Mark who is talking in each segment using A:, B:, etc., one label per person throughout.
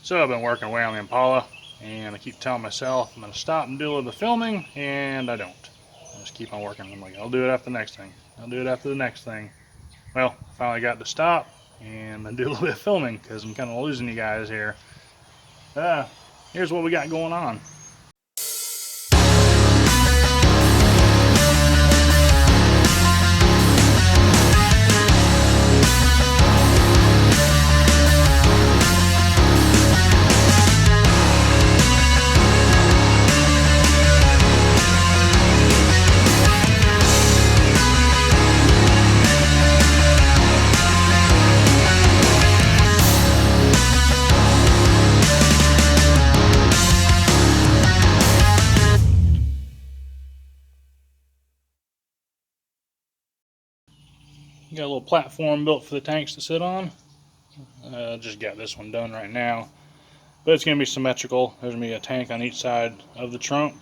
A: So I've been working away on the Impala, and I keep telling myself I'm going to stop and do a little bit of filming, and I don't. I just keep on working. I'm like, I'll do it after the next thing. I'll do it after the next thing. Well, I finally got to stop and do a little bit of filming because I'm kind of losing you guys here. Here's what we got going on. Got a little platform built for the tanks to sit on. Just got this one done right now. But it's going to be symmetrical. There's going to be a tank on each side of the trunk.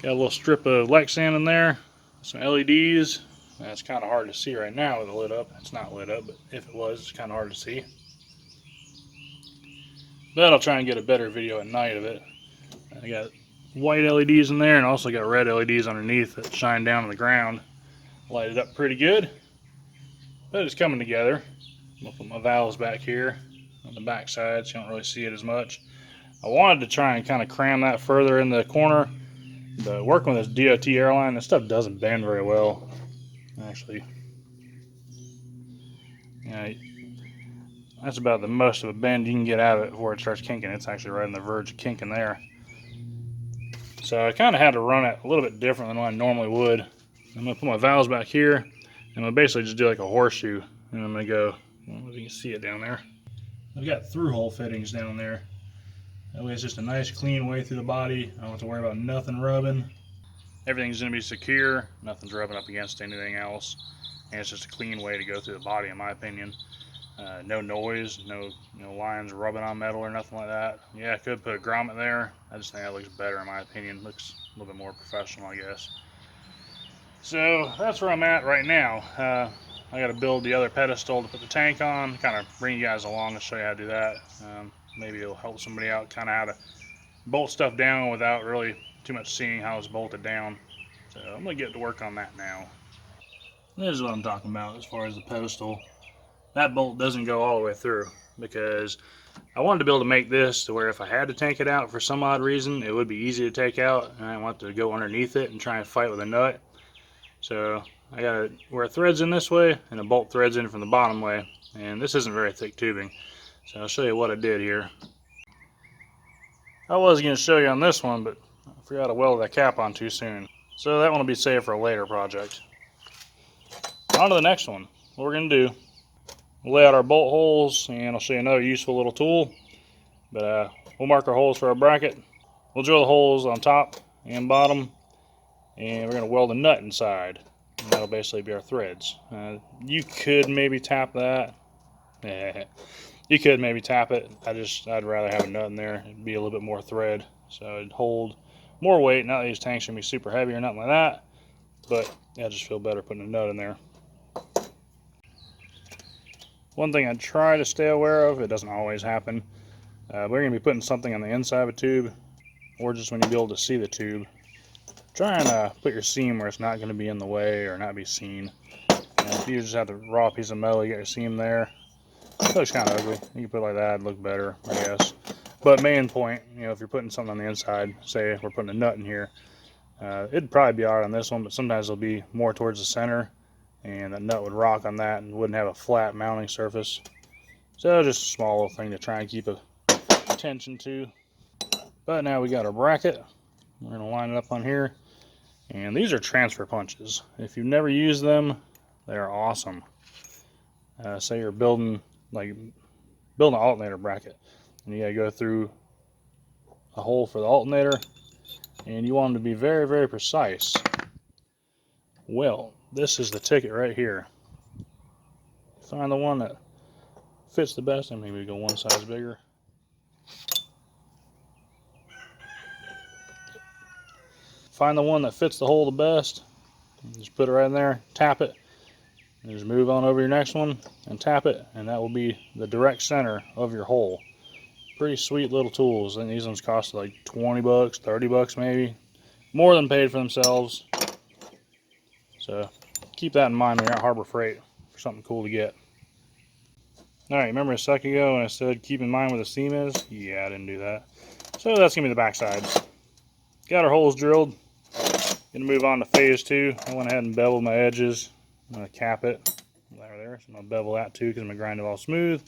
A: Got a little strip of Lexan in there. Some LEDs. It's kind of hard to see right now with it lit up. It's not lit up, but if it was, it's kind of hard to see. But I'll try and get a better video at night of it. I got white LEDs in there and also got red LEDs underneath that shine down on the ground. Light it up pretty good. But it's coming together. I'll put my valves back here on the back side so you don't really see it as much. I wanted to try and kind of cram that further in the corner, but working with this DOT airline, this stuff doesn't bend very well. Actually, yeah, that's about the most of a bend you can get out of it before it starts kinking. It's actually right on the verge of kinking there. So I kind of had to run it a little bit different than what I normally would. I'm going to put my valves back here, and I'm going to basically just do like a horseshoe. And I'm going to go, I don't know if you can see it down there. I've got through hole fittings down there. That way it's just a nice clean way through the body. I don't have to worry about nothing rubbing. Everything's going to be secure. Nothing's rubbing up against anything else. And it's just a clean way to go through the body in my opinion. No noise, no lines rubbing on metal or nothing like that. Yeah, I could put a grommet there. I just think that looks better in my opinion. Looks a little bit more professional, I guess. So that's where I'm at right now. I got to build the other pedestal to put the tank on, kind of bring you guys along and show you how to do that. Maybe it'll help somebody out kind of how to bolt stuff down without really too much seeing how it's bolted down. So I'm going to get to work on that now. This is what I'm talking about as far as the pedestal. That bolt doesn't go all the way through because I wanted to be able to make this to where if I had to tank it out for some odd reason, it would be easy to take out, and I didn't want to go underneath it and try and fight with a nut. So I got it where it threads in this way and a bolt threads in from the bottom way, and this isn't very thick tubing. So I'll show you what I did here. I was going to show you on this one, but I forgot to weld that cap on too soon. So that one will be saved for a later project. On to the next one. What we're going to do, we'll lay out our bolt holes, and I'll show you another useful little tool. But we'll mark our holes for our bracket. We'll drill the holes on top and bottom, and we're going to weld a nut inside. And that'll basically be our threads. You could maybe tap that. You could maybe tap it. I'd rather have a nut in there. It'd be a little bit more thread, so it'd hold more weight. Not that these tanks are gonna be super heavy or nothing like that, but yeah, I just feel better putting a nut in there. One thing I try to stay aware of, it doesn't always happen, we're gonna be putting something on the inside of a tube, or just when you be able to see the tube. Try and put your seam where it's not gonna be in the way or not be seen. If you just have the raw piece of metal, you got your seam there. It looks kind of ugly. You can put it like that, it'd look better, I guess. But main point, if you're putting something on the inside, say we're putting a nut in here, it'd probably be alright on this one, but sometimes it'll be more towards the center, and that nut would rock on that and wouldn't have a flat mounting surface. So just a small little thing to try and keep attention to. But now we got our bracket. We're going to line it up on here. And these are transfer punches. If you've never used them, they're awesome. Say you're building an alternator bracket, and you gotta go through a hole for the alternator, and you want them to be very, very precise. Well, this is the ticket right here. Find the one that fits the best, and maybe go one size bigger. Find the one that fits the hole the best, just put it right in there, tap it, and just move on over your next one and tap it, and that will be the direct center of your hole. pretty sweet little tools. And these ones cost like 20 bucks, 30 bucks maybe. More than paid for themselves. So keep that in mind when you're at Harbor Freight for something cool to get. Alright, remember a second ago when I said keep in mind where the seam is? Yeah, I didn't do that. So that's going to be the back side. Got our holes drilled. Going to move on to phase 2. I went ahead and beveled my edges. I'm going to cap it. There. So I'm going to bevel that too because I'm going to grind it all smooth.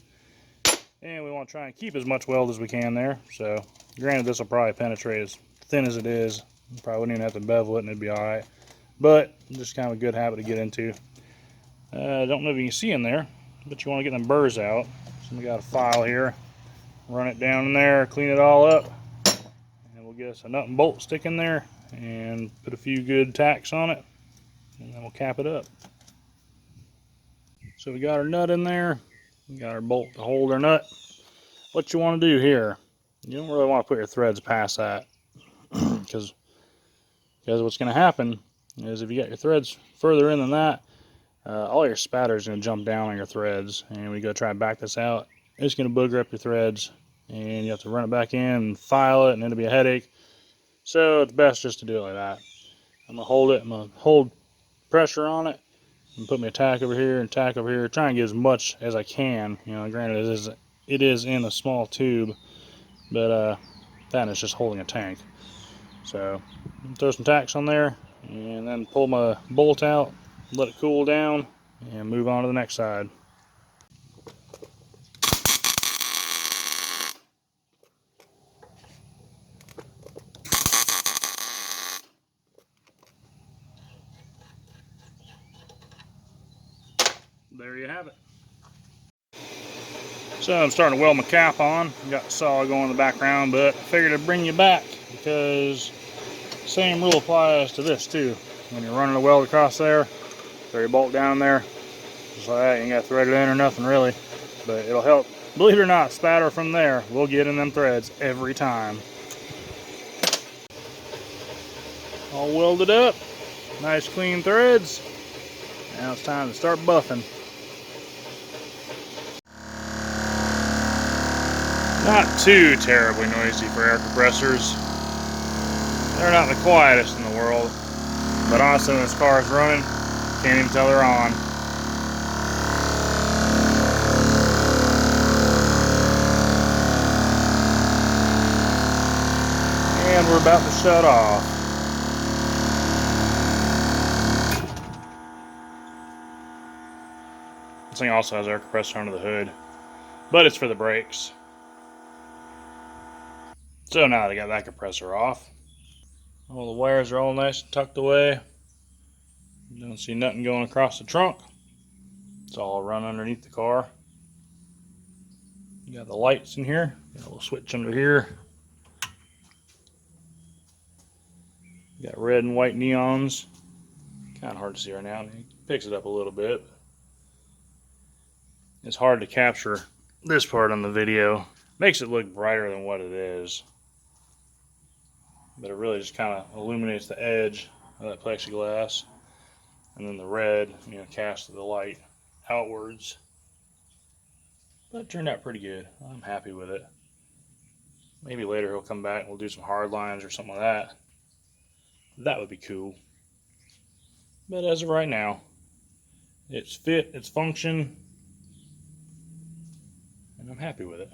A: And we want to try and keep as much weld as we can there. So granted, this will probably penetrate as thin as it is. You probably wouldn't even have to bevel it and it'd be alright. But just kind of a good habit to get into. I don't know if you can see in there, but you want to get them burrs out. So we got a file here. Run it down in there, clean it all up. And we'll get us a nut and bolt stick in there and put a few good tacks on it. And then we'll cap it up. So we got our nut in there. We got our bolt to hold our nut. What you want to do here, you don't really want to put your threads past that. Because what's going to happen is if you got your threads further in than that, all your spatter is going to jump down on your threads. And when you go try and back this out, it's going to booger up your threads. And you have to run it back in and file it, and it'll be a headache. So it's best just to do it like that. I'm going to hold it. I'm going to hold pressure on it. And put me a tack over here and tack over here. Try and get as much as I can. You know, granted it is in a small tube, but that is just holding a tank. So throw some tacks on there, and then pull my bolt out, let it cool down, and move on to the next side. There you have it. So I'm starting to weld my cap on. Got the saw going in the background, but I figured I'd bring you back because same rule applies to this too. When you're running a weld across there, throw your bolt down there, just like that. You ain't got to thread it in or nothing really, but it'll help. Believe it or not, spatter from there will get in them threads every time. All welded up, nice clean threads. Now it's time to start buffing. Not too terribly noisy for air compressors. They're not the quietest in the world, but honestly when this car is running, can't even tell they're on. And we're about to shut off. This thing also has air compressor under the hood, but it's for the brakes. So now that I got that compressor off, all the wires are all nice and tucked away. Don't see nothing going across the trunk. It's all run underneath the car. You got the lights in here. Got a little switch under here. You got red and white neons. Kind of hard to see right now. It picks it up a little bit. It's hard to capture this part on the video. Makes it look brighter than what it is. But it really just kind of illuminates the edge of that plexiglass. And then the red, you know, casts the light outwards. But it turned out pretty good. I'm happy with it. Maybe later he'll come back and we'll do some hard lines or something like that. That would be cool. But as of right now, it's fit, it's function, and I'm happy with it.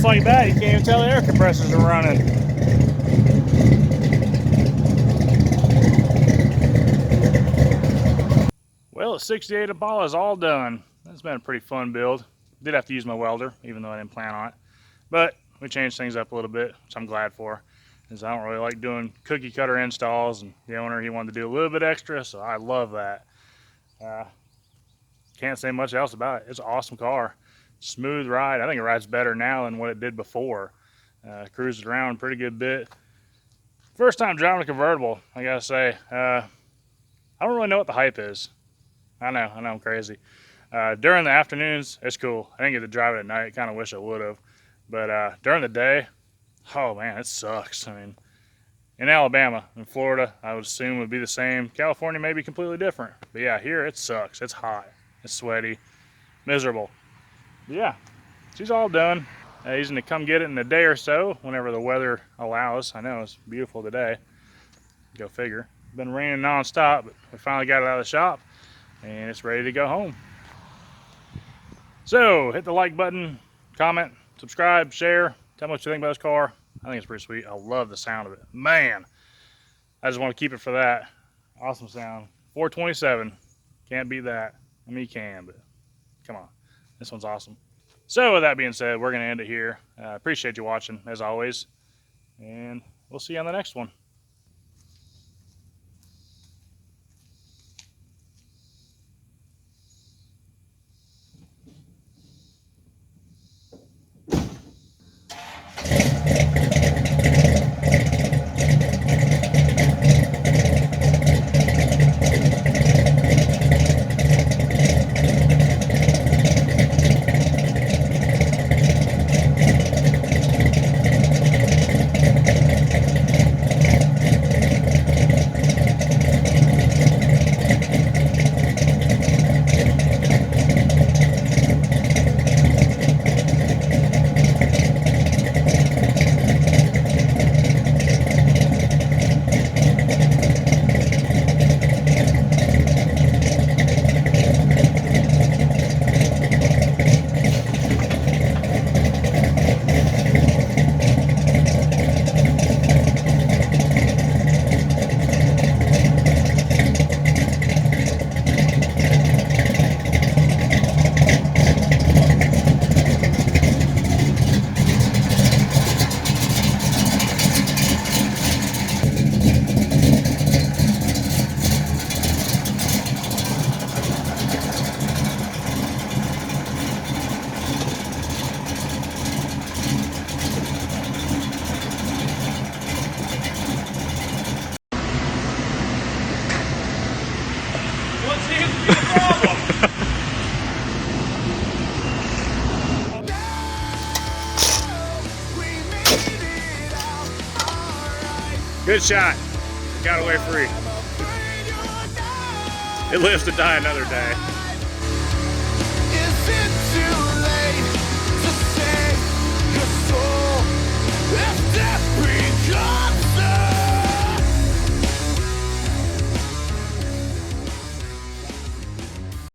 A: Just like that, you can't even tell the air compressors are running. Well, 68 Impala is all done. That's been a pretty fun build. Did have to use my welder, even though I didn't plan on it. But we changed things up a little bit, which I'm glad for, because I don't really like doing cookie cutter installs, and the owner, he wanted to do a little bit extra, so I love that. Can't say much else about it. It's an awesome car. Smooth ride. I think it rides better now than what it did before. Cruised around a pretty good bit. First time driving a convertible, I gotta say. I don't really know what the hype is. I know I'm crazy. During the afternoons, it's cool. I didn't get to drive it at night. Kind of wish I would have. But during the day, oh man, it sucks. I mean, in Alabama, in Florida, I would assume would be the same. California may be completely different. But yeah, here it sucks. It's hot. It's sweaty. Miserable. But yeah, she's all done. He's going to come get it in a day or so, whenever the weather allows. I know, it's beautiful today. Go figure. Been raining nonstop, but we finally got it out of the shop, and it's ready to go home. So, hit the like button, comment, subscribe, share. Tell me what you think about this car. I think it's pretty sweet. I love the sound of it. Man, I just want to keep it for that. Awesome sound. 427. Can't beat that. I mean, you can, but come on. This one's awesome. So with that being said, we're going to end it here. Appreciate you watching, as always. And we'll see you on the next one. Good shot. Got away free. It lives to die another day.